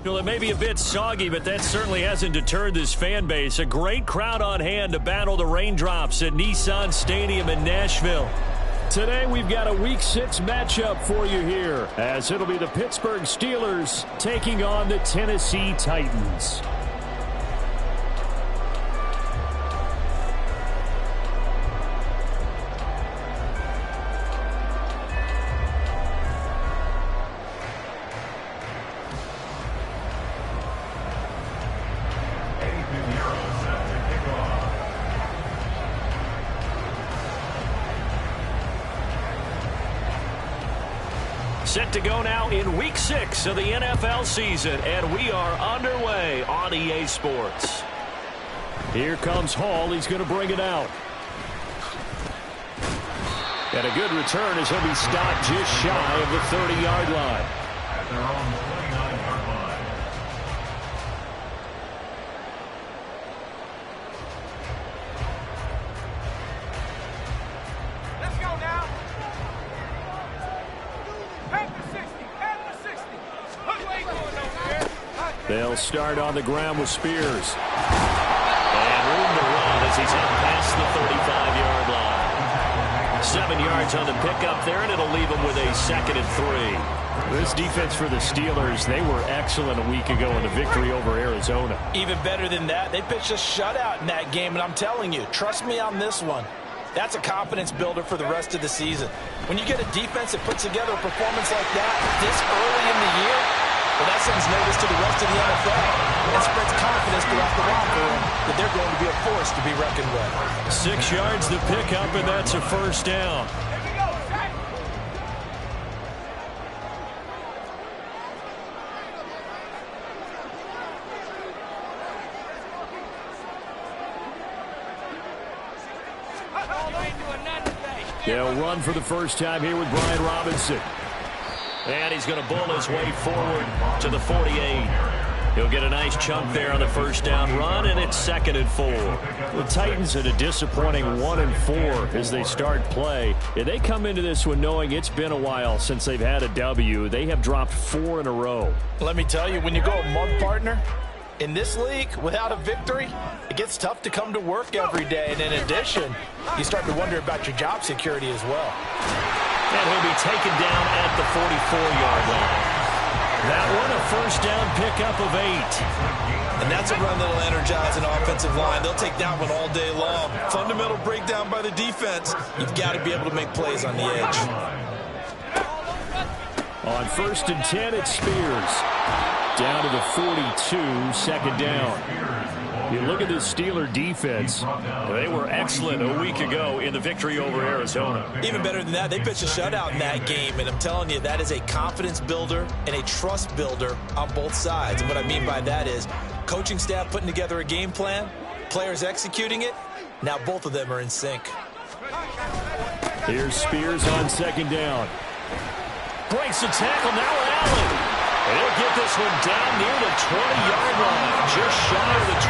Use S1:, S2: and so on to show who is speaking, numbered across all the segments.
S1: Well, it may be a bit soggy, but that certainly hasn't deterred this fan base. A great crowd on hand to battle the raindrops at Nissan Stadium in Nashville. Today we've got a Week 6 matchup for you here, as it'll be the Pittsburgh Steelers taking on the Tennessee Titans. Set to go now in Week 6 of the NFL season, and we are underway on EA Sports. Here comes Hall. He's going to bring it out. And a good return as he'll be stopped just shy of the 30-yard line.
S2: At their own 29-yard line.
S3: Let's go now. Head to 60. Head to 60. What are you doing over here?
S1: They'll start on the ground with Spears. And room to run as he's up past the 35-yard line. 7 yards on the pickup there, and it'll leave him with a 2nd and 3. This defense for the Steelers, they were excellent a week ago in the victory over Arizona.
S4: Even better than that, they pitched a shutout in that game, and I'm telling you, trust me on this one. That's a confidence builder for the rest of the season. When you get a defense that puts together a performance like that this early in the year, well, that sends notice to the rest of the NFL and spreads confidence throughout the locker room that they're going to be a force to be reckoned with.
S1: 6 yards to pick up, and that's a first down.
S3: Here we go, Zach. You ain't doing nothing today.
S1: They'll run for the first time here with Brian Robinson. And he's going to bull his way forward to the 48. He'll get a nice chunk there on the first down run, and it's 2nd and 4. The Titans at a disappointing 1-4 as they start play. Yeah, they come into this one knowing it's been a while since they've had a W. They have dropped 4 in a row.
S4: Let me tell you, when you go a month partner, in this league, without a victory, it gets tough to come to work every day. And in addition, you start to wonder about your job security as well.
S1: And he'll be taken down at the 44-yard line. That one, a first down pickup of 8.
S4: And that's a run that'll energize an offensive line. They'll take that one all day long. Fundamental breakdown by the defense. You've got to be able to make plays on the edge.
S1: On 1st and 10, it's Spears. Down to the 42, 2nd down. You look at this Steeler defense. They were excellent a week ago in the victory over Arizona.
S4: Even better than that, they pitched a shutout in that game, and I'm telling you, that is a confidence builder and a trust builder on both sides. And what I mean by that is coaching staff putting together a game plan, players executing it. Now both of them are in sync.
S1: Here's Spears on 2nd down. Breaks the tackle, now Allen. And he'll get this one down near the 20-yard line, just shy of the 20.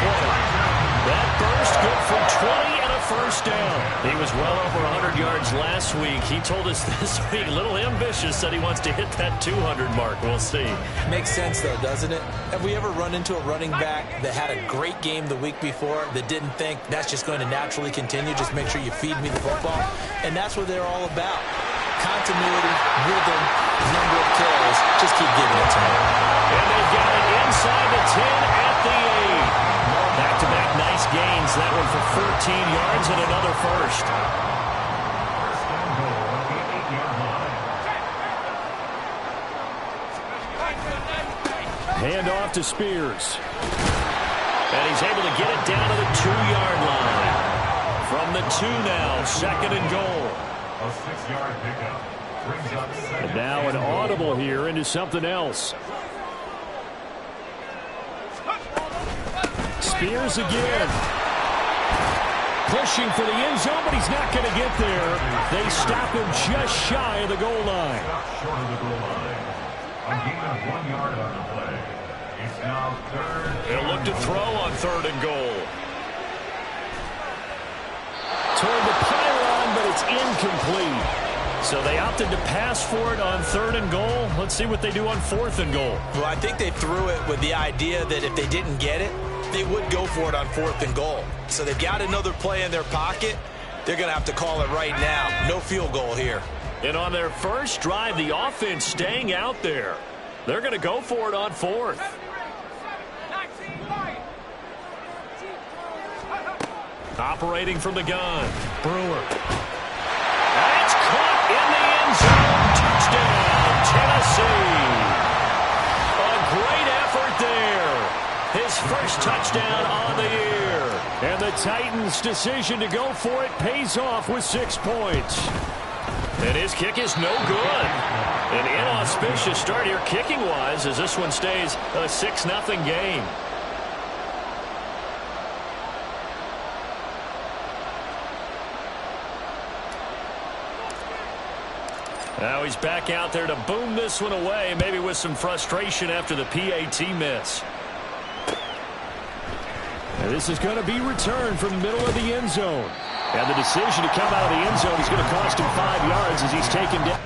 S1: That burst good for 20 and a first down. He was well over 100 yards last week. He told us this week, a little ambitious, said he wants to hit that 200 mark. We'll see.
S4: Makes sense, though, doesn't it? Have we ever run into a running back that had a great game the week before that didn't think that's just going to naturally continue? Just make sure you feed me the football. And that's what they're all about. Continuity, rhythm, number of carries. Just keep giving it to me.
S1: And they've got it inside the 10 at the 8. Back-to-back nice gains. That one for 14 yards and another first. Hand off to Spears. And he's able to get it down to the 2-yard line. From the 2 now, 2nd and goal.
S2: A 6-yard pickup brings up 2nd.
S1: And now an audible here into something else. Spears again. Pushing for the end zone, but he's not going to get there. They stop him just shy of the goal line.
S2: Short of the goal line. A gain of 1 yard on the play. It's now 3rd.
S1: They'll look to throw on 3rd and goal. Toward the pylon, but it's incomplete. So they opted to pass for it on 3rd and goal. Let's see what they do on 4th and goal.
S4: Well, I think they threw it with the idea that if they didn't get it, they would go for it on 4th and goal. So they've got another play in their pocket. They're going to have to call it right now. No field goal here.
S1: And on their first drive, the offense staying out there. They're going to go for it on 4th. Operating from the gun, Brewer. That's caught in the end zone. Touchdown, Tennessee. A great effort there. His first touchdown on the year. And the Titans' decision to go for it pays off with 6 points. And his kick is no good. An inauspicious start here kicking-wise as this one stays a 6-0 game. Now he's back out there to boom this one away, maybe with some frustration after the PAT miss. And this is going to be returned from the middle of the end zone. And the decision to come out of the end zone is going to cost him 5 yards as he's taken down.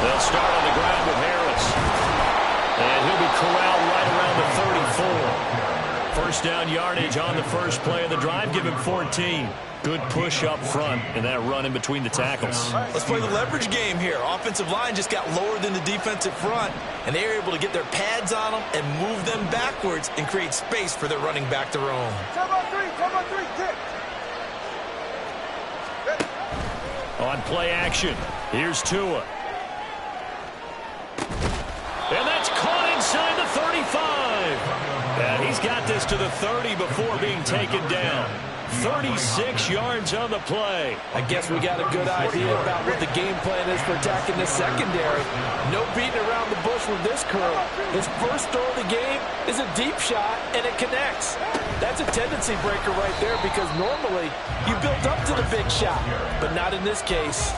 S1: They'll start on the ground with Harris. And he'll be corralled right around the 34. First down yardage on the first play of the drive. Give him 14. Good push up front and that run in between the tackles.
S4: Let's play the leverage game here. Offensive line just got lower than the defensive front, and they were able to get their pads on them and move them backwards and create space for their running back to roam.
S3: Come on, three, kick.
S1: On play action, here's Tua. And that's caught inside the 35. And he's got this to the 30 before being taken down. 36 yards on the play.
S4: I guess we got a good idea about what the game plan is for attacking this secondary. No beating around the bush with this curl. His first throw of the game is a deep shot, and it connects. That's a tendency breaker right there because normally you build up to the big shot, but not in this case.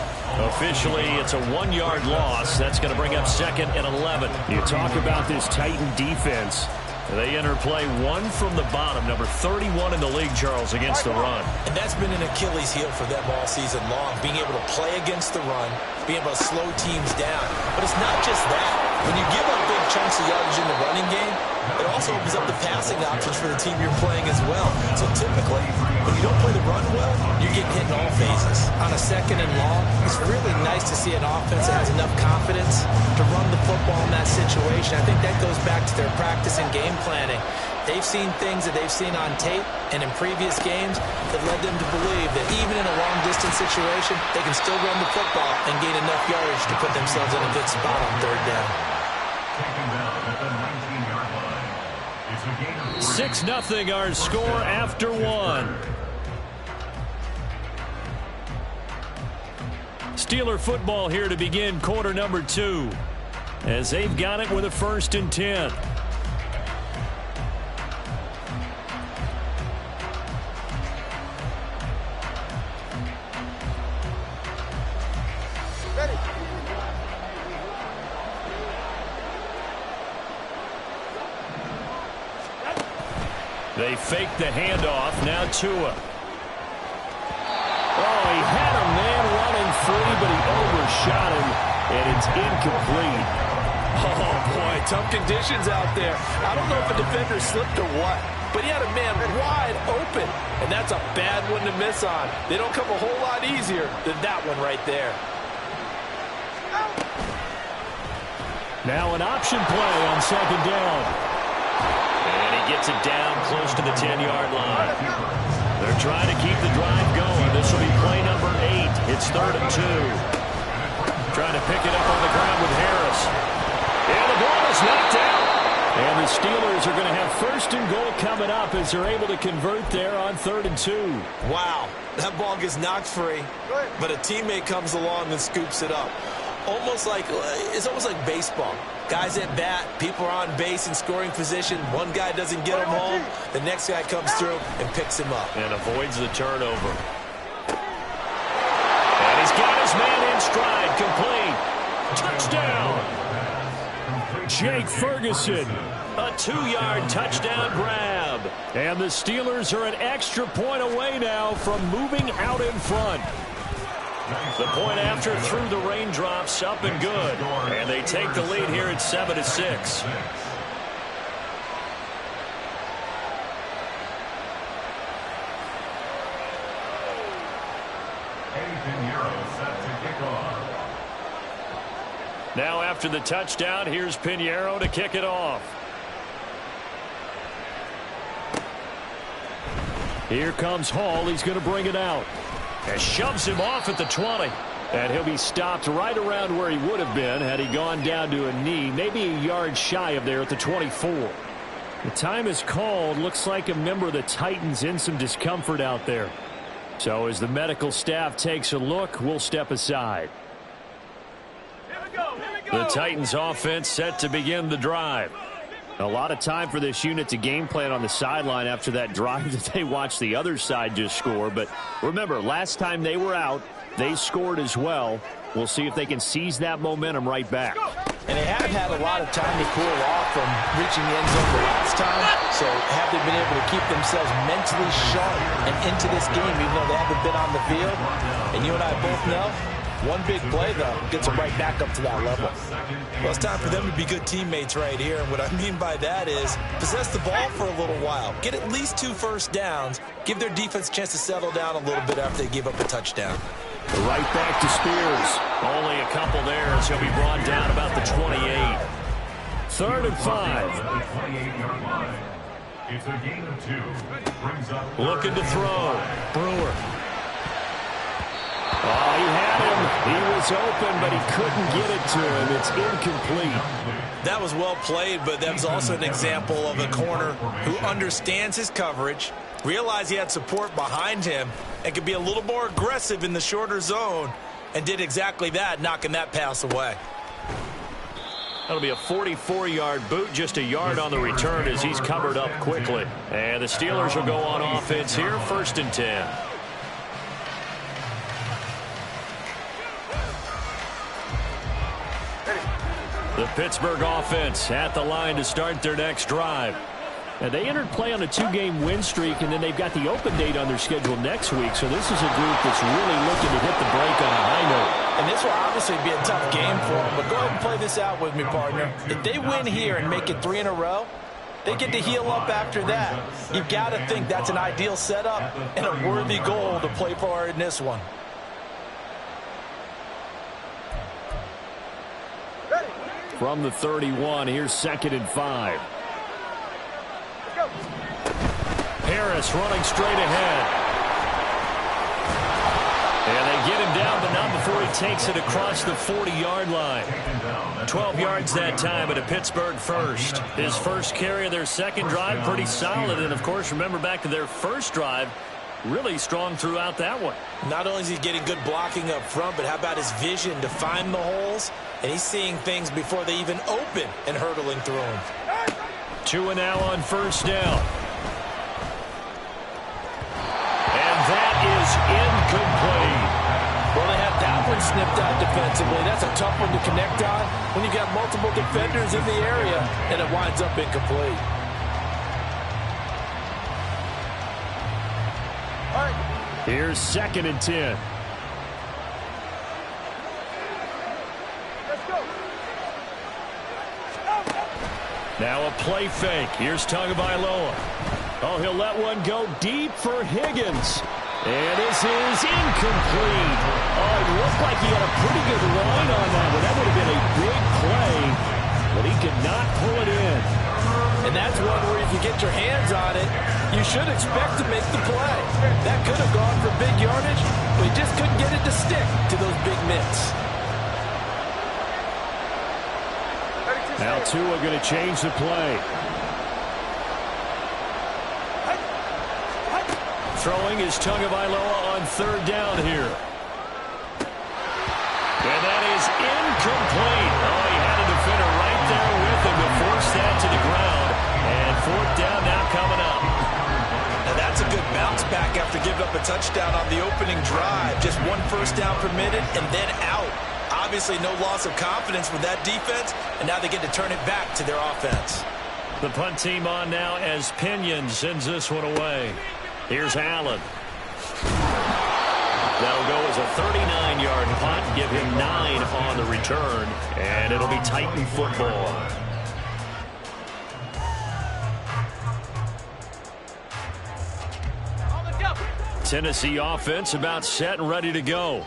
S1: Officially, it's a 1-yard loss. That's going to bring up 2nd and 11. You talk about this Titan defense. They enter play 1 from the bottom, number 31 in the league, Charles, against the run.
S4: And that's been an Achilles heel for them all season long, being able to play against the run, being able to slow teams down. But it's not just that. When you give up big chunks of yardage in the running game, it also opens up the passing options for the team you're playing as well. So typically, when you don't play the run well, you're getting hit in all phases. On a 2nd and long, it's really nice to see an offense that has enough confidence to run the football in that situation. I think that goes back to their practice and game planning. They've seen things that they've seen on tape and in previous games that led them to believe that even in a long-distance situation, they can still run the football and gain enough yardage to put themselves in a good spot on 3rd down.
S2: Taken down at the 19-yard line. It's a gain of
S1: 6-0 our score after 1. Steeler football here to begin quarter number 2 as they've got it with a 1st and 10. They fake the handoff. Now Tua. Oh, he had a man running free, but he overshot him, and it's incomplete.
S4: Oh, boy, tough conditions out there. I don't know if a defender slipped or what, but he had a man wide open, and that's a bad one to miss on. They don't come a whole lot easier than that one right there.
S1: Now an option play on 2nd down. And he gets it down close to the 10-yard line. They're trying to keep the drive going. This will be play number 8. It's 3rd and 2. Trying to pick it up on the ground with Harris. And the ball is Steelers are going to have 1st and goal coming up as they're able to convert there on 3rd and 2.
S4: Wow, that ball gets knocked free, but a teammate comes along and scoops it up. It's almost like baseball. Guys at bat, people are on base in scoring position. One guy doesn't get him home. The next guy comes through and picks him up.
S1: And avoids the turnover. And he's got his man in stride, complete. Touchdown. Jake Ferguson, a 2-yard touchdown grab. And the Steelers are an extra point away now from moving out in front. The point after through the raindrops, up and good. And they take the lead here at 7-6. Now after the touchdown, here's Pinheiro to kick it off. Here comes Hall. He's going to bring it out. And shoves him off at the 20. And he'll be stopped right around where he would have been had he gone down to a knee, maybe a yard shy of there at the 24. The time is called. Looks like a member of the Titans in some discomfort out there. So as the medical staff takes a look, we'll step aside. The Titans offense set to begin the drive. A lot of time for this unit to game plan on the sideline after that drive that they watched the other side just score. But remember, last time they were out, they scored as well. We'll see if they can seize that momentum right back.
S4: And they have had a lot of time to cool off from reaching the end zone the last time. So have they been able to keep themselves mentally sharp and into this game even though they haven't been on the field? And you and I both know, one big play, though, gets them right back up to that level. Well, it's time for them to be good teammates right here. And what I mean by that is possess the ball for a little while. Get at least 2 first downs. Give their defense a chance to settle down a little bit after they give up a touchdown.
S1: Right back to Spears. Only a couple there as he'll be brought down about the 28. 3rd and 5.
S2: It's a gain of 2.
S1: Looking to throw. Brewer. Oh, he had him. He was open, but he couldn't get it to him. It's incomplete.
S4: That was well played, but that was also an example of a corner who understands his coverage, realized he had support behind him, and could be a little more aggressive in the shorter zone, and did exactly that, knocking that pass away.
S1: That'll be a 44-yard boot, just a yard on the return as he's covered up quickly. And the Steelers will go on offense here, 1st and 10. The Pittsburgh offense at the line to start their next drive. And they entered play on a 2-game win streak, and then they've got the open date on their schedule next week. So this is a group that's really looking to hit the break on a high note.
S4: And this will obviously be a tough game for them, but go ahead and play this out with me, partner. If they win here and make it 3 in a row, they get to heal up after that. You've got to think that's an ideal setup and a worthy goal to play for in this one.
S1: From the 31, here's 2nd and 5. Harris running straight ahead. And they get him down, but not before he takes it across the 40-yard line. 12 yards that time at a Pittsburgh first. His first carry of their second drive, pretty solid. And, of course, remember back to their first drive, really strong throughout that one. Not only is he getting good blocking up front, but how about his vision to find the holes? And he's seeing things before they even open and hurdling through them. 2 and now on 1st down. And that is incomplete. Well, they have that one snipped out defensively. That's a tough one to connect on when you got multiple defenders in the area, and it winds up incomplete. Here's 2nd and 10. Now a play fake. Here's Tagovailoa. Oh, he'll let one go deep for Higgins. And this is incomplete. Oh, it looked like he had a pretty good line on that one. That would have been a big play, but he could not pull it in. And that's one where if you get your hands on it, you should expect to make the play. That could have gone for big yardage, but he just couldn't get it to stick to those big mitts. Now Tua going to change the play. Throwing is Tagovailoa on third down here. And that is incomplete. Oh, he had a defender right there with him to force that to the ground. And fourth down now coming up.
S4: Now that's a good bounce back after giving up a touchdown on the opening drive. Just one first down permitted and then out. Obviously no loss of confidence with that defense, and now they get to turn it back to their offense.
S1: The punt team on now as Pinion sends this one away. Here's Allen. That'll go as a 39-yard punt. Give him 9 on the return, and it'll be Titan football. Tennessee offense about set and ready to go.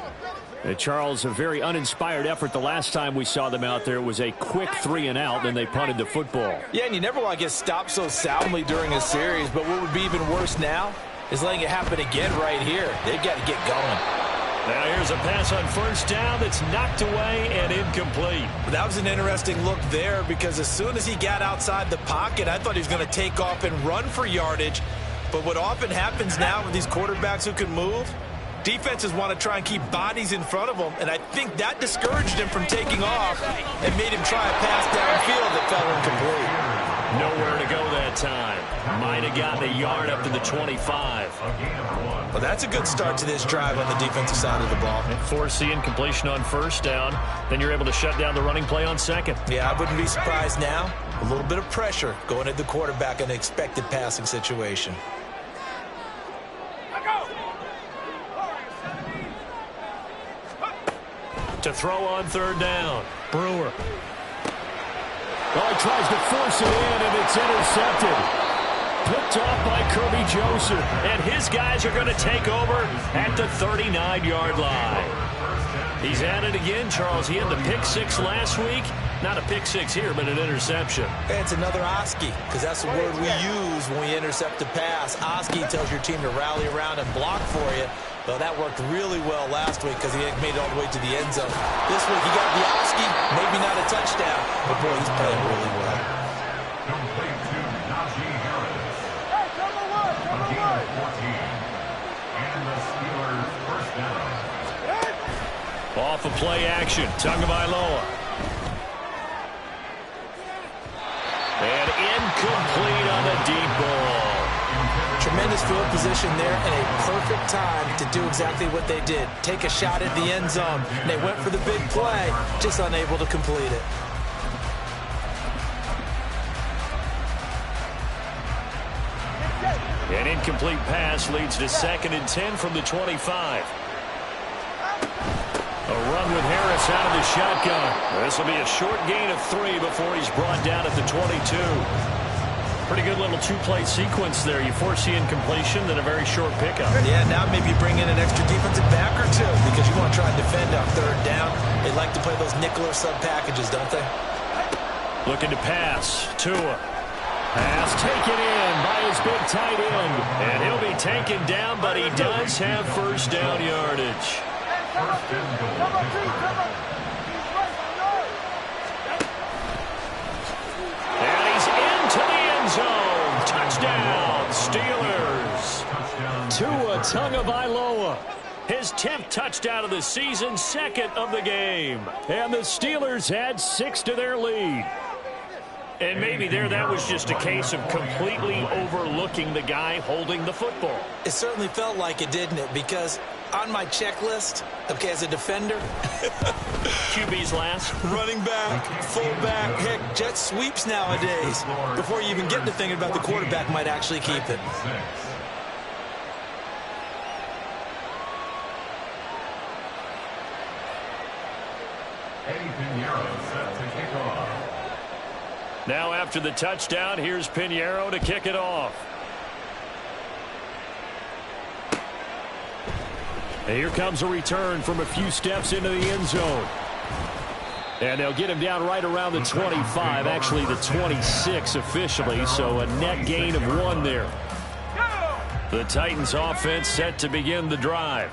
S1: Charles, a very uninspired effort the last time we saw them out there. It was a quick 3 and out, then they punted the football.
S4: Yeah, and you never want to get stopped so soundly during a series, but what would be even worse now is letting it happen again right here. They've got to get going.
S1: Now here's a pass on first down that's knocked away and incomplete.
S4: That was an interesting look there because as soon as he got outside the pocket, I thought he was going to take off and run for yardage. But what often happens now with these quarterbacks who can move, defenses want to try and keep bodies in front of them, and I think that discouraged him from taking off and made him try a pass downfield that fell incomplete.
S1: Nowhere to go that time. Might have gotten a yard up to the 25.
S4: Well, that's a good start to this drive on the defensive side of the ball.
S1: And force the incompletion on first down. Then you're able to shut down the running play on second.
S4: Yeah, I wouldn't be surprised now. A little bit of pressure going at the quarterback in an expected passing situation.
S1: To throw on third down. Brewer. Oh, he tries to force it in, and it's intercepted. Picked off by Kirby Joseph. And his guys are going to take over at the 39-yard line. He's at it again, Charles. He had the pick 6 last week. Not a pick 6 here, but an interception.
S4: It's another Oski, because that's the word we use when we intercept a pass. Oski tells your team to rally around and block for you. Well, that worked really well last week because he made it all the way to the end zone. This week he got the Oski, maybe not a touchdown, but boy, he's playing really well.
S2: Complete to Najee Harris. A gain of 14. And the Steelers first down.
S1: Off of play action, Tagovailoa. And incomplete on the deep ball.
S4: Tremendous field position there and a perfect time to do exactly what they did. Take a shot at the end zone. And they went for the big play, just unable to complete it.
S1: An incomplete pass leads to 2nd and 10 from the 25. A run with Harris out of the shotgun. This will be a short gain of 3 before he's brought down at the 22. Pretty good little 2-play sequence there. You force the incompletion, then a very short pickup.
S4: Yeah, now maybe you bring in an extra defensive back or 2 because you want to try and defend on third down. They like to play those nickel or sub packages, don't they?
S1: Looking to pass. Tua. Pass taken in by his big tight end. And he'll be taken down, but he does have first down yardage.
S2: First and goal.
S1: And he's into the end zone. Touchdown, Steelers. Tua Tagovailoa. His 10th touchdown of the season, 2nd of the game. And the Steelers add 6 to their lead. And maybe there that was just a case of completely overlooking the guy holding the football.
S4: It certainly felt like it, didn't it? Because on my checklist, okay, as a defender,
S1: QB's last.
S4: running back, fullback, heck, jet sweeps nowadays. Before you even get to thinking about the quarterback might actually keep it.
S2: Eddie Pinheiro set to kick off.
S1: Now after the touchdown, here's Pinheiro to kick it off. And here comes a return from a few steps into the end zone. And they'll get him down right around the 25, actually the 26 officially, so a net gain of 1 there. The Titans offense set to begin the drive.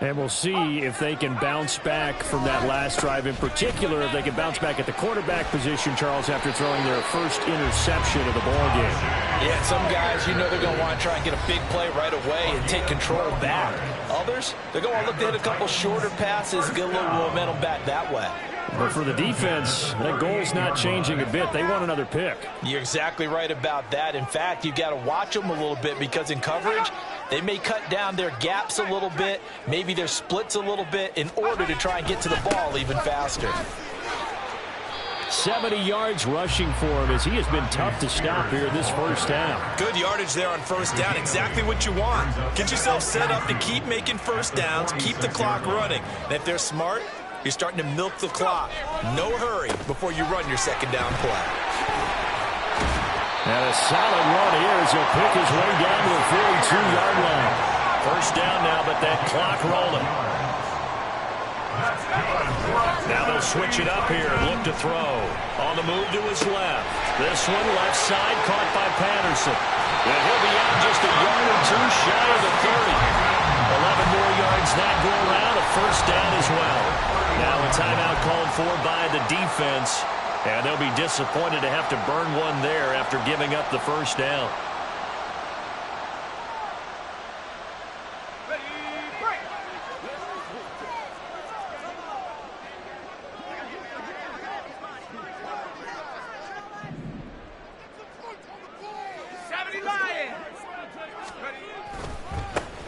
S1: And we'll see if they can bounce back from that last drive, in particular, if they can bounce back at the quarterback position, Charles, after throwing their first interception of the ballgame.
S4: Yeah, some guys, you know they're going to want to try and get a big play right away and take control back. Others, they're going to look to hit a couple shorter passes and get a little momentum back that way.
S1: But for the defense, that goal's not changing a bit. They want another pick.
S4: You're exactly right about that. In fact, you've got to watch them a little bit because in coverage, they may cut down their gaps a little bit, maybe their splits a little bit in order to try and get to the ball even faster.
S1: 70 yards rushing for him as he has been tough to stop here this first down.
S5: Good yardage there on first down. Exactly what you want. Get yourself set up to keep making first downs, keep the clock running. And if they're smart, you're starting to milk the clock. No hurry before you run your second down play.
S1: And a solid run here as he'll pick his way down to the 42-yard line. First down now, but that clock rolling. Now they'll switch it up here and look to throw. On the move to his left. This one left side caught by Patterson. And he'll be out just a yard or two shy of the 30. 11 more yards that go around, a first down as well. Now a timeout called for by the defense. And they'll be disappointed to have to burn one there after giving up the first down.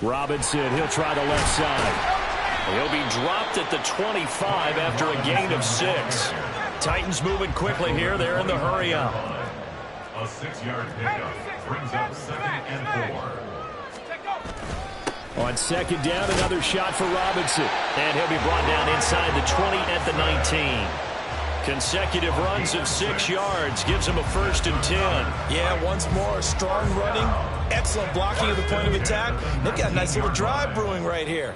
S1: Robinson, he'll try the left side. He'll be dropped at the 25 after a gain of 6. Titans moving quickly here. They're in the hurry up.
S2: A 6-yard pickup brings up 2nd and 4.
S1: On second down, another shot for Robinson. And he'll be brought down inside the 20 at the 19. Consecutive runs of 6 yards gives him a 1st and 10.
S4: Yeah, once more, strong running, excellent blocking of the point of attack. They've got a nice little drive brewing right here.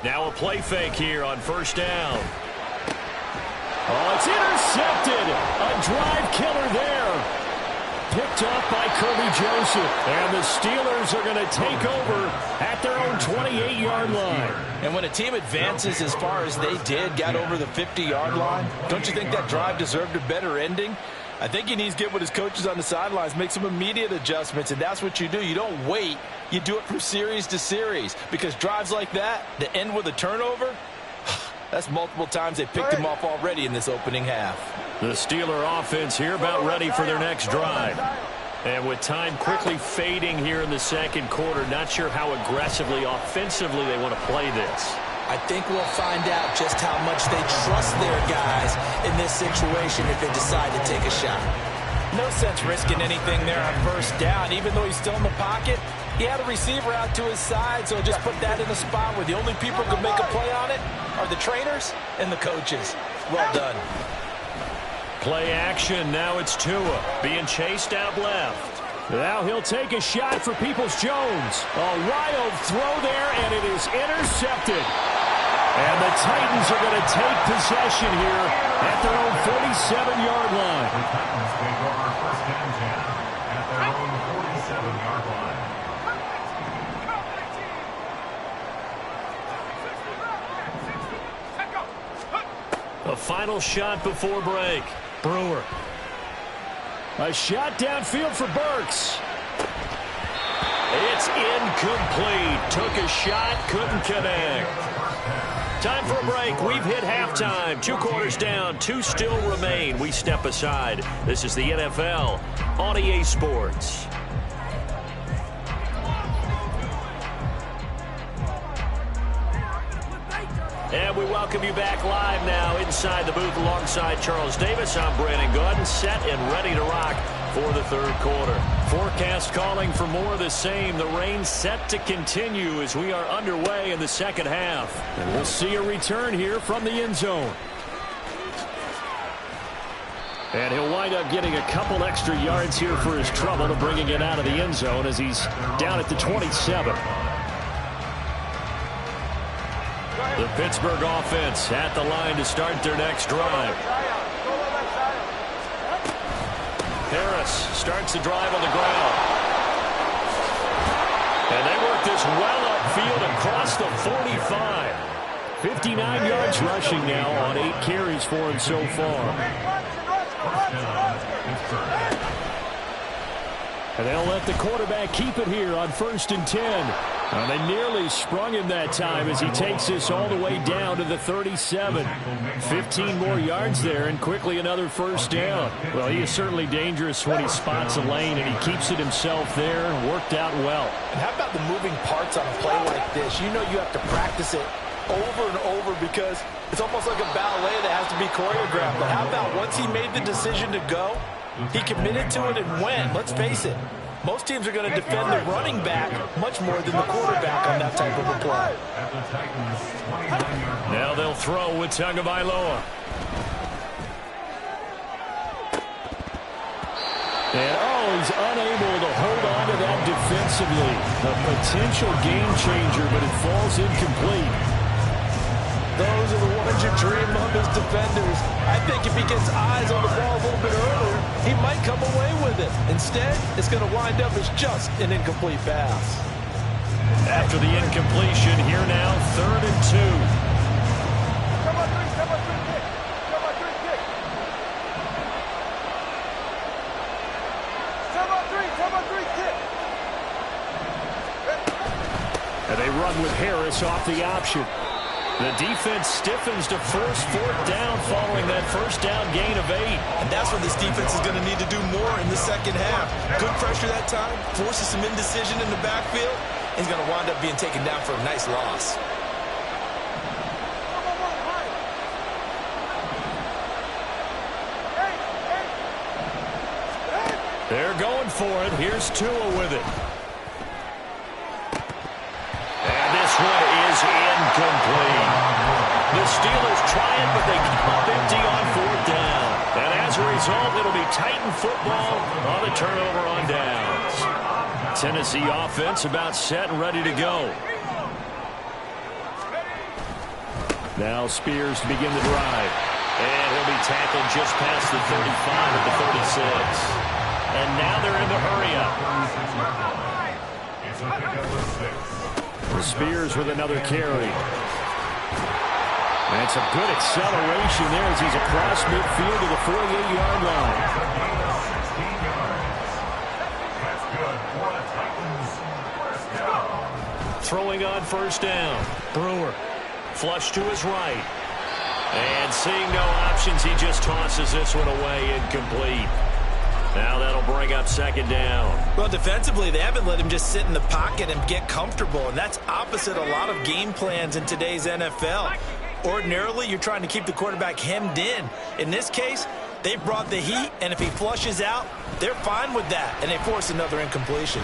S1: Now a play fake here on first down. Oh, it's intercepted. A drive killer there. Picked off by Kirby Joseph. And the Steelers are going to take over at their own 28-yard line.
S4: And when a team advances as far as they did, got over the 50-yard line, don't you think that drive deserved a better ending? I think he needs to get with his coaches on the sidelines, make some immediate adjustments, and that's what you do. You don't wait. You do it from series to series, because drives like that end with a turnover, that's multiple times they picked him off already in this opening half.
S1: The Steeler offense here about ready for their next drive. And with time quickly fading here in the second quarter, not sure how aggressively, offensively they want to play this.
S4: I think we'll find out just how much they trust their guys in this situation if they decide to take a shot. No sense risking anything there on first down. Even though he's still in the pocket, he had a receiver out to his side, so just put that in a spot where the only people who can make a play on it are the trainers and the coaches. Well done.
S1: Play action. Now it's Tua being chased out left. Now he'll take a shot for Peoples-Jones. A wild throw there, and it is intercepted. And the Titans are going to take possession here at their own 47-yard line.
S2: The Titans take over 1st and 10 at their own 47-yard line.
S1: A final shot before break. Brewer. A shot downfield for Burks. It's incomplete. Took a shot, couldn't connect. Time for a break. We've hit halftime. 2 quarters down, 2 still remain. We step aside. This is the NFL on EA Sports. And we welcome you back live now inside the booth alongside Charles Davis. I'm Brandon Gordon, set and ready to rock for the third quarter. Forecast calling for more of the same. The rain set to continue as we are underway in the second half. And we'll see a return here from the end zone. And he'll wind up getting a couple extra yards here for his trouble to bringing it out of the end zone as he's down at the 27. The Pittsburgh offense at the line to start their next drive. Harris starts the drive on the ground. And they work this well upfield across the 45. 59 yards rushing now on 8 carries for him so far. And they'll let the quarterback keep it here on 1st and 10. They nearly sprung him that time as he takes this all the way down to the 37. 15 more yards there and quickly another first down. Well, he is certainly dangerous when he spots a lane, and he keeps it himself there. Worked out well.
S4: And how about the moving parts on a play like this? You know you have to practice it over and over because it's almost like a ballet that has to be choreographed. But how about once he made the decision to go, he committed to it and went. Let's face it, most teams are going to defend the running back much more than the quarterback on that type of a play.
S1: Now they'll throw with Tagovailoa. And, he's unable to hold on to that defensively. A potential game changer, but it falls incomplete.
S4: Those are the ones you dream of as defenders. I think if he gets eyes on the ball a little bit earlier, he might come away with it. Instead, it's going to wind up as just an incomplete pass.
S1: After the incompletion, here now, 3rd and 2.
S3: Come on, three kick. Come on, three kick. Come on, three kick.
S1: And they run with Harris off the option. The defense stiffens to force 4th down following that first down gain of 8.
S5: And that's what this defense is going to need to do more in the second half. Good pressure that time, forces some indecision in the backfield, and he's going to wind up being taken down for a nice loss.
S1: They're going for it. Here's Tua with it. And this one is incomplete. The Steelers try it, but they come up empty on 4th down. And as a result, it'll be Titan football on the turnover on downs. Tennessee offense about set and ready to go. Now Spears to begin the drive. And he'll be tackled just past the 35 at the 36. And now they're in the hurry-up. Spears with another carry. And some good acceleration there as he's across midfield to the 48-yard line. Throwing on 1st down. Brewer. Flush to his right. And seeing no options, he just tosses this one away, incomplete. Now that'll bring up 2nd down.
S4: Well, defensively, they haven't let him just sit in the pocket and get comfortable, and that's opposite a lot of game plans in today's NFL. Ordinarily, you're trying to keep the quarterback hemmed in. In this case, they brought the heat, and if he flushes out, they're fine with that, and they force another incompletion.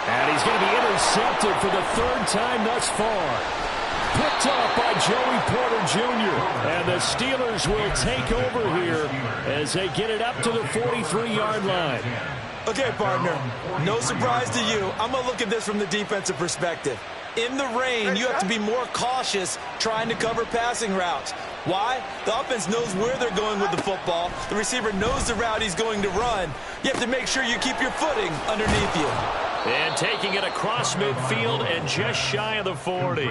S1: And he's going to be intercepted for the 3rd time thus far. Picked up by Joey Porter Jr. And the Steelers will take over here as they get it up to the 43-yard line.
S4: Okay, partner, no surprise to you. I'm going to look at this from the defensive perspective. In the rain, you have to be more cautious trying to cover passing routes. Why? The offense knows where they're going with the football. The receiver knows the route he's going to run. You have to make sure you keep your footing underneath you.
S1: And taking it across midfield and just shy of the 40.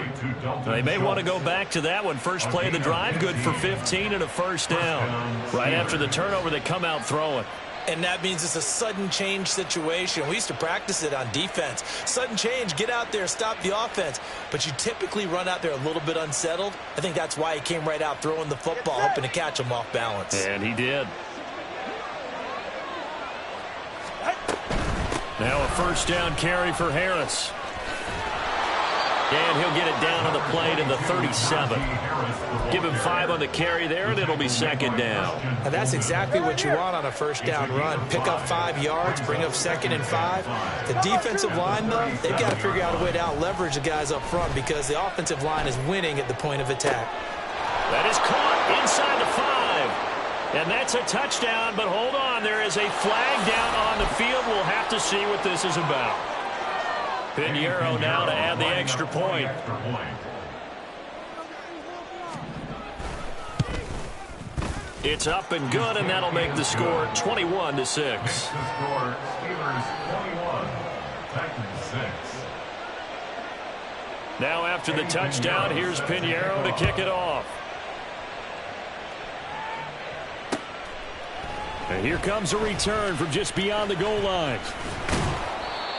S1: They may want to go back to that one. First play of the drive, good for 15 and a first down. Right after the turnover, they come out throwing.
S4: And that means it's a sudden change situation. We used to practice it on defense. Sudden change, get out there, stop the offense. But you typically run out there a little bit unsettled. I think that's why he came right out throwing the football, hoping to catch him off balance.
S1: And he did. Now a first down carry for Harris. And he'll get it down on the play to the 37. Give him 5 on the carry there, and it'll be 2nd down.
S4: And that's exactly what you want on a first down run. Pick up 5 yards, bring up 2nd and 5. The defensive line, though, they've got to figure out a way to out-leverage the guys up front because the offensive line is winning at the point of attack.
S1: That is caught inside the 5. And that's a touchdown, but hold on. There is a flag down on the field. We'll have to see what this is about. Pinheiro now to add the extra point. It's up and good, and that'll make the score 21-6.
S2: Titans 6.
S1: Now after the touchdown, here's Pinheiro to kick it off. And here comes a return from just beyond the goal line.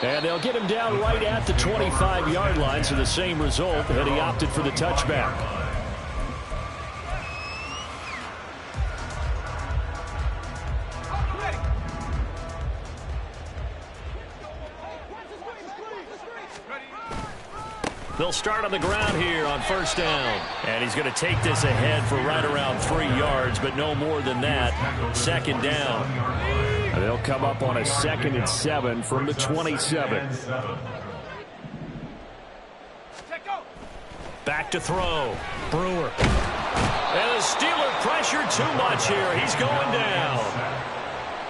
S1: And they'll get him down right at the 25-yard line, so the same result, and he opted for the touchback. They'll start on the ground here on first down. And he's going to take this ahead for right around 3 yards, but no more than that. Second down. And they'll come up on a 2nd and 7 from the 27. Back to throw. Brewer. And the Steeler pressure too much here. He's going down.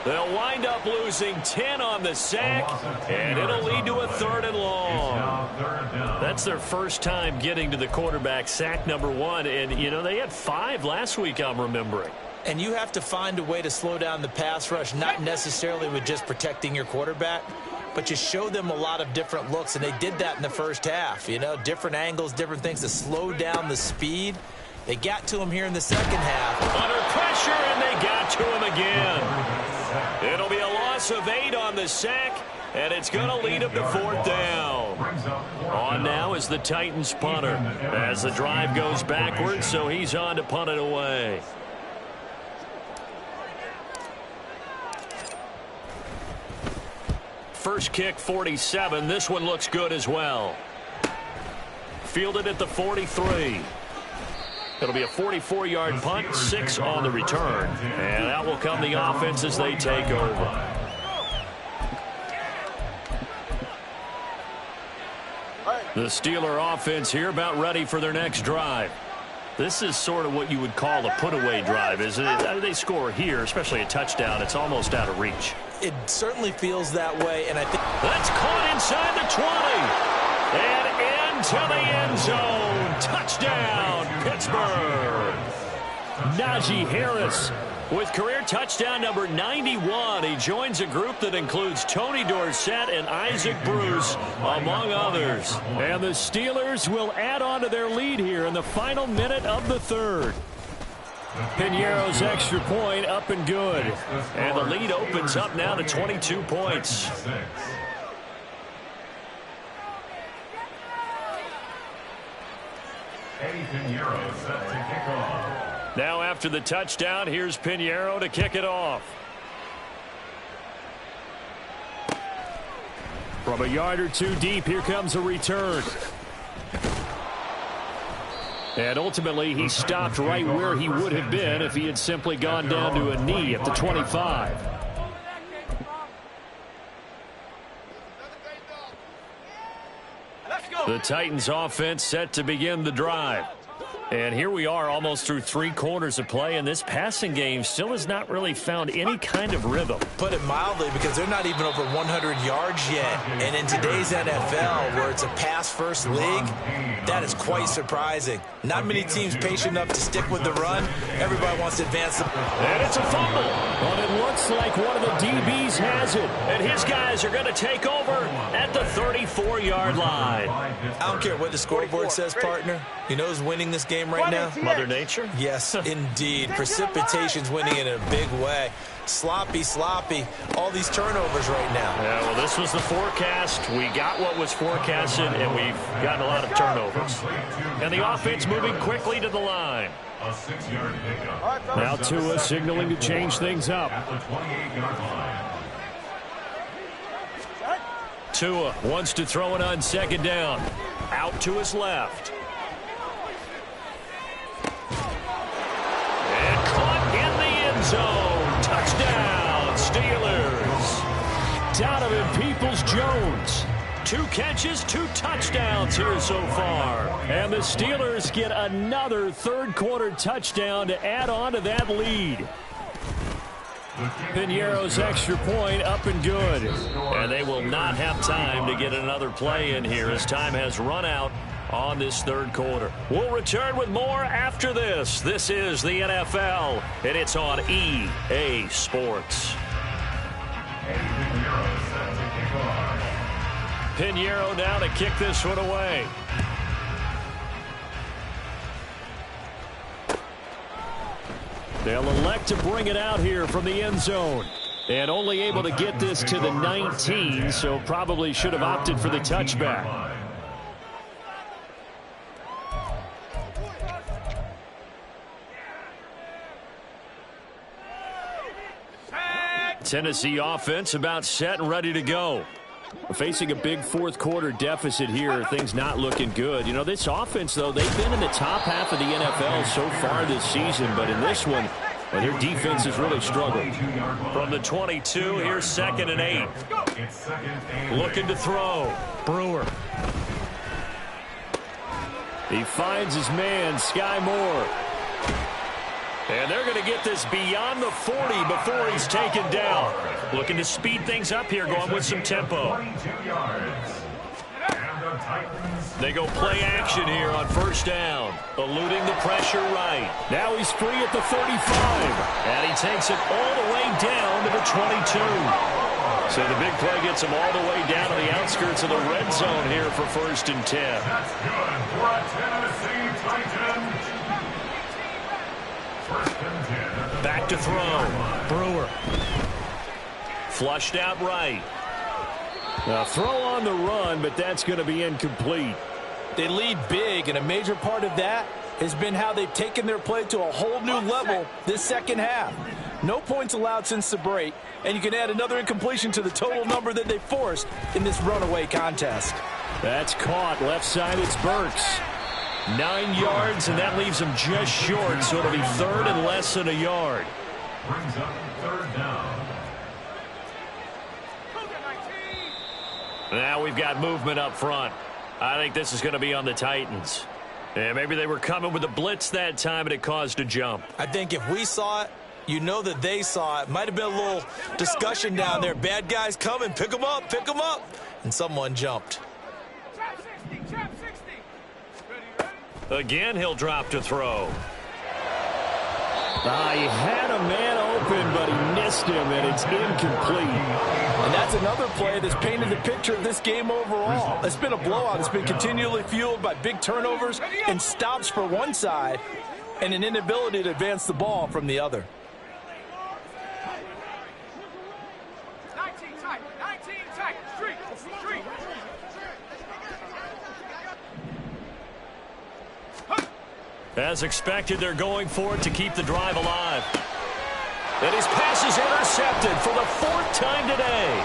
S1: They'll wind up losing 10 on the sack, and it'll lead to a 3rd and long. That's their first time getting to the quarterback, sack number 1. And, you know, they had 5 last week, I'm remembering.
S4: And you have to find a way to slow down the pass rush, not necessarily with just protecting your quarterback, but you show them a lot of different looks, and they did that in the first half. You know, different angles, different things to slow down the speed. They got to him here in the second half. Under pressure, and they got to him again.
S1: It'll be a loss of 8 on the sack, and it's going to lead him to 4th down. On now is the Titans punter as the drive goes backwards, so he's on to punt it away. First kick, 47. This one looks good as well. Fielded at the 43. It'll be a 44-yard punt, 6 on the return. And out will come the offense as they take over. The Steeler offense here about ready for their next drive. This is sort of what you would call a put-away drive, isn't it? They score here, especially a touchdown. It's almost out of reach.
S4: It certainly feels that way, and I think
S1: that's caught inside the 20 and into the end zone. Touchdown, Pittsburgh. Najee Harris with career touchdown number 91. He joins a group that includes Tony Dorsett and Isaac Bruce, among others. And the Steelers will add on to their lead here in the final minute of the 3rd. Pinheiro's extra point up and good. And the lead opens up now to 22 points.
S2: Pinheiro set to kick off.
S1: Now after the touchdown, here's Pinheiro to kick it off. From a yard or 2 deep, here comes a return. And ultimately, he stopped right where he would have been if he had simply gone down to a knee at the 25. The Titans offense set to begin the drive. And here we are almost through 3 quarters of play, and this passing game still has not really found any kind of rhythm.
S4: Put it mildly, because they're not even over 100 yards yet. And in today's NFL, where it's a pass-first league, that is quite surprising. Not many teams patient enough to stick with the run. Everybody wants to advance the...
S1: And it's a fumble. But it looks like one of the DBs has it. And his guys are going to take over at the 34-yard line.
S4: I don't care what the scoreboard says, partner. You know who's winning this game right now?
S1: Mother Nature?
S4: Yes, indeed. Precipitation's winning in a big way. Sloppy, all these turnovers right now.
S1: Yeah, well, this was the forecast. We got what was forecasted, and we've gotten a lot of turnovers. And the offense moving quickly to the line.
S2: A 6-yard pickup.
S1: Now Tua signaling to change things up.
S2: At the 28-yard line.
S1: Tua wants to throw it on second down. Out to his left. And caught in the end zone. Touchdown, Steelers. Donovan Peoples-Jones. 2 catches, 2 touchdowns here so far. And the Steelers get another 3rd quarter touchdown to add on to that lead. Pinheiro's extra point up and good. And they will not have time to get another play in here as time has run out on this 3rd quarter. We'll return with more after this. This is the NFL, and it's on EA Sports. Pinheiro now to kick this one away. They'll elect to bring it out here from the end zone. And only able to get this to the 19, so probably should have opted for the touchback. Tennessee offense about set and ready to go. Facing a big fourth quarter deficit here, things not looking good. You know, this offense, though, they've been in the top half of the NFL so far this season, but in this one, well, their defense has really struggled. From the 22, here's 2nd and 8. Looking to throw. Brewer. He finds his man, Sky Moore. And they're going to get this beyond the 40 before he's taken down. Looking to speed things up here, going with some tempo. They go play action here on 1st down. Eluding the pressure right. Now he's free at the 35. And he takes it all the way down to the 22. So the big play gets him all the way down to the outskirts of the red zone here for 1st and 10.
S2: That's good for a Tennessee Titan. 1st and 10.
S1: Back to throw. Brewer. Flushed out right. Now throw on the run, but that's going to be incomplete.
S4: They lead big, and a major part of that has been how they've taken their play to a whole new level this second half. No points allowed since the break, and you can add another incompletion to the total number that they forced in this runaway contest.
S1: That's caught. Left side, it's Burks. 9 yards, and that leaves him just short, so it'll be 3rd and less than a yard.
S2: Brings up 3rd down.
S1: Now we've got movement up front. I think this is going to be on the Titans. Yeah, maybe they were coming with a blitz that time, and it caused a jump.
S5: I think if we saw it, you know that they saw it. Might have been a little discussion down there. Bad guys coming. Pick them up. Pick them up. And someone jumped.
S3: Trap 60.
S1: Again, he'll drop to throw. He had a man open, but he missed him, and it's incomplete.
S4: And that's another play that's painted the picture of this game overall. It's been a blowout. It's been continually fueled by big turnovers and stops for one side and an inability to advance the ball from the other.
S3: 19 tight, street.
S1: As expected, they're going for it to keep the drive alive. And his pass is intercepted for the 4th time today.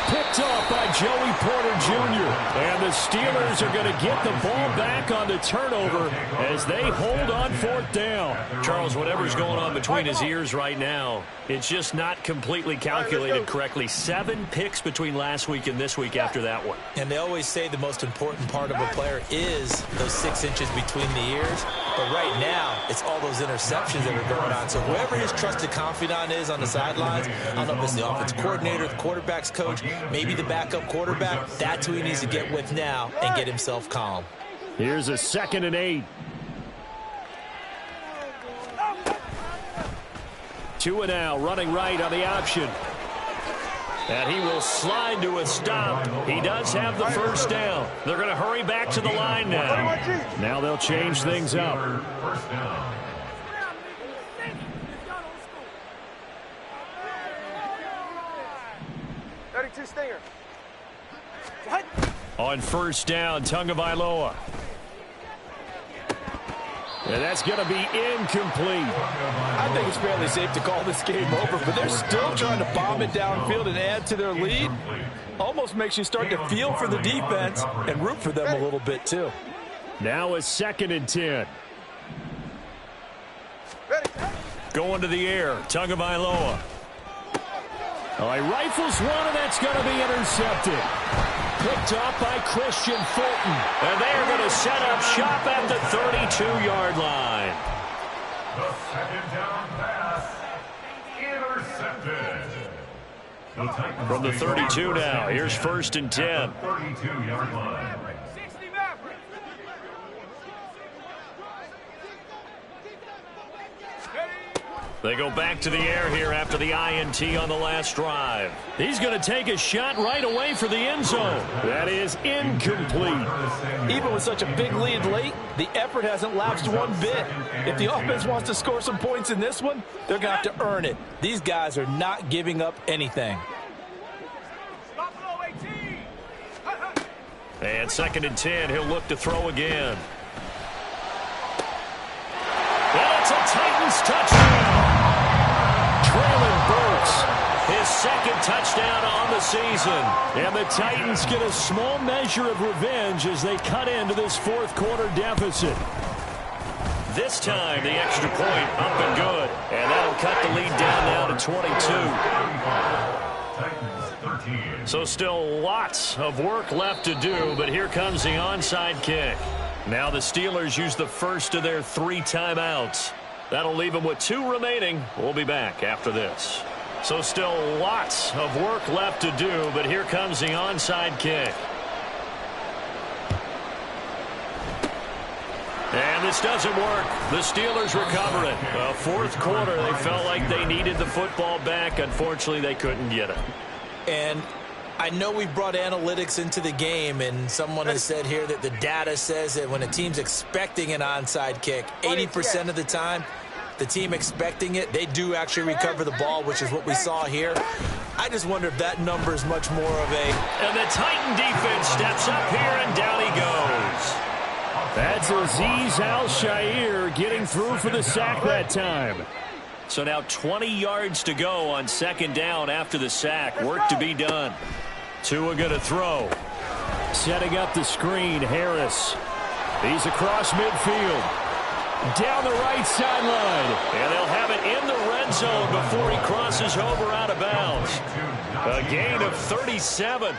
S1: Picked off by Joey Porter Jr. And the Steelers are going to get the ball back on the turnover as they hold on 4th down. Charles, whatever's going on between his ears right now, it's just not completely calculated correctly. 7 picks between last week and this week after that one.
S5: And they always say the most important part of a player is those 6 inches between the ears. But right now, it's all those interceptions that are going on. So whoever his trusted confidant is on the sidelines, I don't know if it's the offense coordinator, the quarterback's coach, maybe the backup quarterback, that's who he needs to get with now and get himself calm.
S1: Here's a 2nd and 8. 2 and now, running right on the option. And he will slide to a stop. He does have the 1st down. They're going to hurry back to the line now. Now they'll change things up.
S2: 1st down.
S3: Stinger.
S1: On 1st down, Tagovailoa. And that's going to be incomplete.
S4: I think it's fairly safe to call this game over, but they're still trying to bomb it downfield and add to their lead. Almost makes you start to feel for the defense and root for them a little bit, too.
S1: Now a 2nd and 10. Going to the air, Tagovailoa. He rifles one, and that's going to be intercepted. Picked off by Christian Fulton. And they are going to set up shop at the 32-yard line.
S2: The 2nd down pass intercepted. The Titans
S1: From the 32 now, here's 1st and 10.
S2: 32-yard line.
S3: 60 Mavericks.
S1: They go back to the air here after the INT on the last drive. He's going to take a shot right away for the end zone. That is incomplete.
S4: Even with such a big lead late, the effort hasn't lapsed one bit. If the offense wants to score some points in this one, they're going to have to earn it. These guys are not giving up anything.
S1: And 2nd and 10, he'll look to throw again. And it's a Titans touchdown. Traylon Burks, his 2nd touchdown on the season. And the Titans get a small measure of revenge as they cut into this 4th quarter deficit. This time, the extra point up and good. And that'll cut the lead down now to 22. So still lots of work left to do, but here comes the onside kick. Now the Steelers use the first of their 3 timeouts. That'll leave them with 2 remaining. We'll be back after this. So still lots of work left to do, but here comes the onside kick. And this doesn't work. The Steelers recover it. 4th quarter, they felt like they needed the football back. Unfortunately, they couldn't get it.
S4: And I know we brought analytics into the game, and someone has said here that the data says that when a team's expecting an onside kick, 80% of the time, the team expecting it, they do actually recover the ball, which is what we saw here. I just wonder if that number is much more of a...
S1: And the Titan defense steps up here, and down he goes. That's Azeez Al-Shaair getting through for the sack that time. So now 20 yards to go on 2nd down after the sack. Work to be done. Tua going to throw. Setting up the screen, Harris. He's across midfield. Down the right sideline. And they'll have it in the red zone before he crosses over out of bounds. A gain of 37.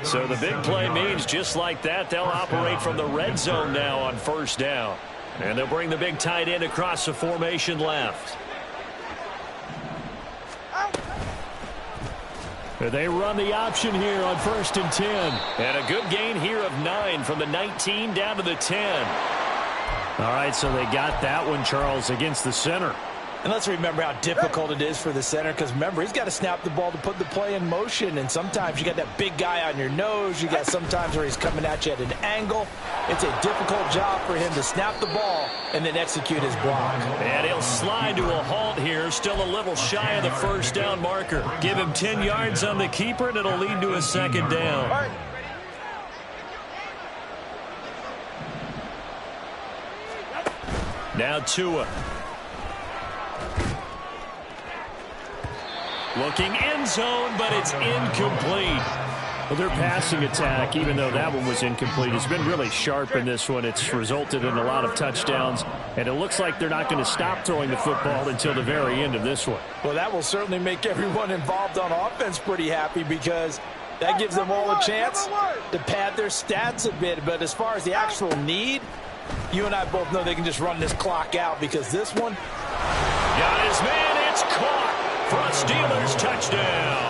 S1: So the big play means just like that, they'll operate from the red zone now on 1st down. And they'll bring the big tight end across the formation left. They run the option here on 1st and 10. And a good gain here of 9 from the 19 down to the 10. All right, so they got that one, Charles, against the center.
S4: And let's remember how difficult it is for the center, because remember, he's got to snap the ball to put the play in motion, and sometimes you got that big guy on your nose. You got sometimes where he's coming at you at an angle. It's a difficult job for him to snap the ball and then execute his block.
S1: And he'll slide to a halt here, still a little shy of the 1st down marker. Give him 10 yards on the keeper, and it'll lead to a 2nd down. Now Tua. Looking end zone, but it's incomplete. Well, their passing attack, even though that one was incomplete, has been really sharp in this one. It's resulted in a lot of touchdowns, and it looks like they're not going to stop throwing the football until the very end of this one.
S4: Well, that will certainly make everyone involved on offense pretty happy, because that gives them all a chance to pad their stats a bit. But as far as the actual need, you and I both know they can just run this clock out, because this one...
S1: Got his man, it's caught for a Steelers touchdown.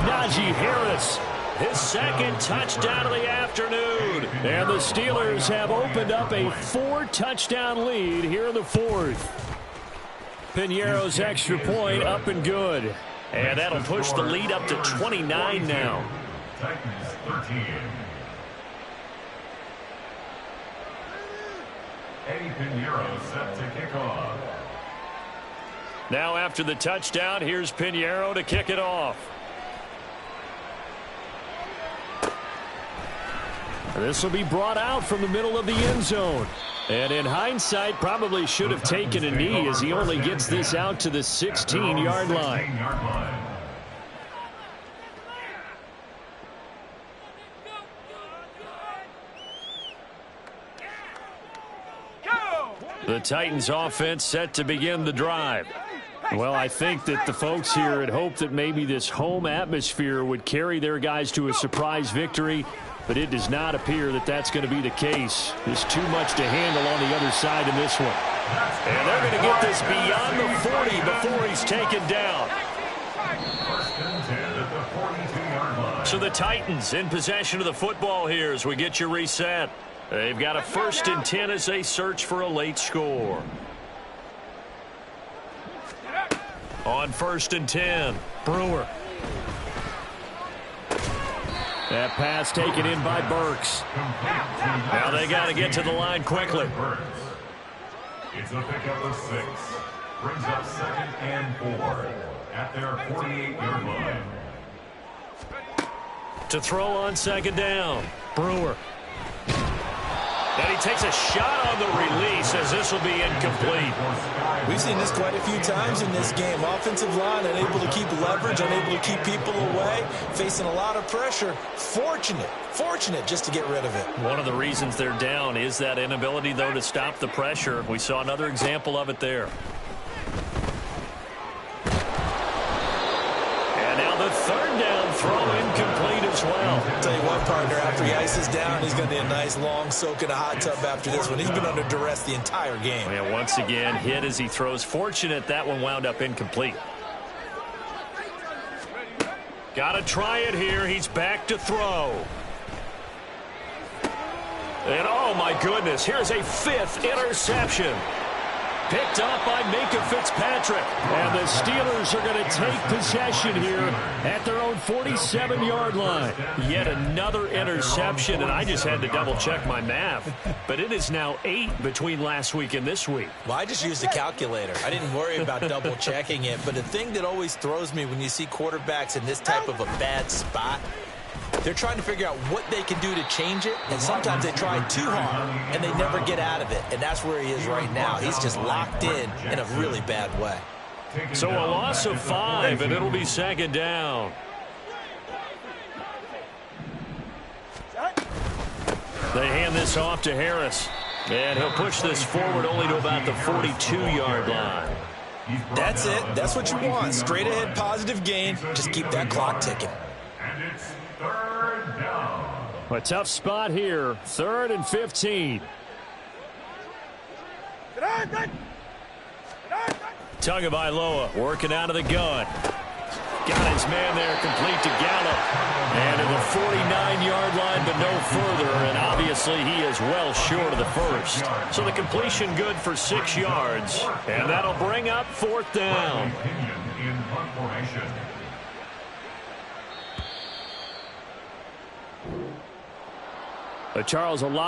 S1: Najee Harris, his 2nd touchdown of the afternoon. And the Steelers have opened up a 4-touchdown lead here in the 4th. Piñeiro's extra point up and good. And that'll push the lead up to 29 now.
S2: Titans 13. Eddie Piñeiro set to kick off.
S1: Now after the touchdown, here's Piñeiro to kick it off. This will be brought out from the middle of the end zone. And in hindsight, probably should have taken a knee, as he only gets this out to the 16-yard line. The Titans offense set to begin the drive. Well, I think that the folks here had hoped that maybe this home atmosphere would carry their guys to a surprise victory, but it does not appear that that's going to be the case. There's too much to handle on the other side in this one. And they're going to get this beyond the 40 before he's taken down. So the Titans in possession of the football here as we get you reset. They've got a 1st and 10 as they search for a late score. On 1st and 10, Brewer. That pass taken in by Burks. Now they got to get to the line quickly.
S2: It's a pickup of 6. Brings up 2nd and 4 at their 48-yard line.
S1: To throw on 2nd down, Brewer. And he takes a shot on the release as this will be incomplete.
S5: We've seen this quite a few times in this game. Offensive line unable to keep leverage, unable to keep people away, facing a lot of pressure. Fortunate just to get rid of it.
S1: One of the reasons they're down is that inability, though, to stop the pressure. We saw another example of it there. And now the 3rd down throw incomplete as well.
S5: I'll tell you what, partner, after he ices down, he's going to need a nice long soak in a hot tub after this one. He's been under duress the entire game.
S1: Yeah, once again, hit as he throws. Fortunate that one wound up incomplete. Got to try it here. He's back to throw. And oh my goodness, here's a 5th interception. Picked up by Minka Fitzpatrick. And the Steelers are going to take possession here at their own 47-yard line. Yet another interception, and I just had to double-check my math. But it is now 8 between last week and this week.
S4: Well, I just used a calculator. I didn't worry about double-checking it. But the thing that always throws me when you see quarterbacks in this type of a bad spot, they're trying to figure out what they can do to change it, and sometimes they try too hard, and they never get out of it. And that's where he is right now. He's just locked in a really bad way.
S1: So a loss of 5, and it'll be 2nd down. They hand this off to Harris, and he'll push this forward only to about the 42-yard line.
S5: That's it. That's what you want. Straight ahead positive gain. Just keep that clock ticking.
S2: And it's 3rd down.
S1: A tough spot here, 3rd and 15. Tagovailoa working out of the gun. Got his man there complete to Gallup. And to the 49-yard line, but no further. And obviously he is well short of the first. So the completion good for 6 yards. And that'll bring up 4th down.
S2: In punt formation.
S1: Charles, a lot